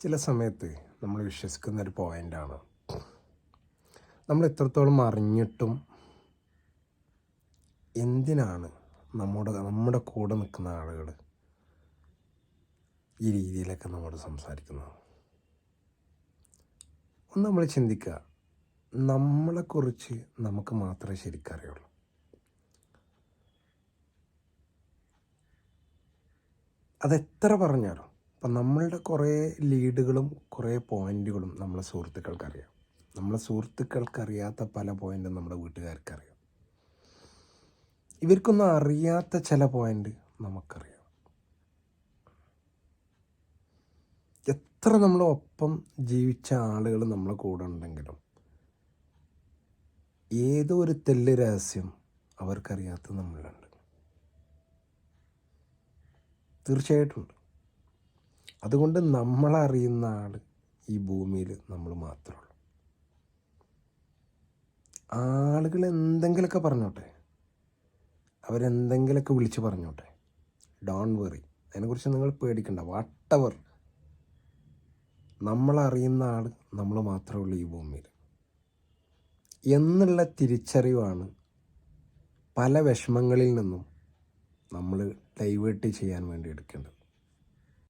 ചില സമയത്ത് നമ്മൾ വിശ്വസിക്കുന്നൊരു പോയിൻ്റാണ്, നമ്മൾ എത്രത്തോളം അറിഞ്ഞിട്ടും എന്തിനാണ് നമ്മുടെ കൂടെ നിൽക്കുന്ന ആളുകൾ ഈ രീതിയിലൊക്കെ നമ്മോട് സംസാരിക്കുന്നത്. ഒന്ന് നമ്മൾ ചിന്തിക്കുക, നമ്മളെക്കുറിച്ച് നമുക്ക് മാത്രമേ ശരിക്കറിയുള്ളൂ. അതെത്ര പറഞ്ഞാലും അപ്പം നമ്മളുടെ കുറേ ലീഡുകളും കുറേ പോയിൻ്റുകളും നമ്മളെ സുഹൃത്തുക്കൾക്കറിയാം. നമ്മളെ സുഹൃത്തുക്കൾക്കറിയാത്ത പല പോയിൻറ്റും നമ്മുടെ വീട്ടുകാർക്കറിയാം. ഇവർക്കൊന്നും അറിയാത്ത ചില പോയിൻ്റ് നമുക്കറിയാം. എത്ര നമ്മളൊപ്പം ജീവിച്ച ആളുകൾ നമ്മളെ കൂടെ ഉണ്ടെങ്കിലും ഏതോ ഒരു തെല്ല് രഹസ്യം അവർക്കറിയാത്ത നമ്മളുണ്ട്. തീർച്ചയായിട്ടും ഉണ്ട്. അതുകൊണ്ട് നമ്മളറിയുന്ന ആൾ ഈ ഭൂമിയിൽ നമ്മൾ മാത്രമേ ഉള്ളൂ. ആളുകൾ എന്തെങ്കിലുമൊക്കെ പറഞ്ഞോട്ടെ, അവരെന്തെങ്കിലുമൊക്കെ വിളിച്ച് പറഞ്ഞോട്ടെ, ഡോൺ വെറി, അതിനെക്കുറിച്ച് നിങ്ങൾ പേടിക്കണ്ട. വാട്ടവർ, നമ്മളറിയുന്ന ആൾ നമ്മൾ മാത്രമേ ഉള്ളൂ ഈ ഭൂമിയിൽ എന്നുള്ള തിരിച്ചറിവാണ് പല വിഷമങ്ങളിൽ നിന്നും നമ്മൾ ഡൈവേർട്ട് ചെയ്യാൻ വേണ്ടി എടുക്കേണ്ടത്.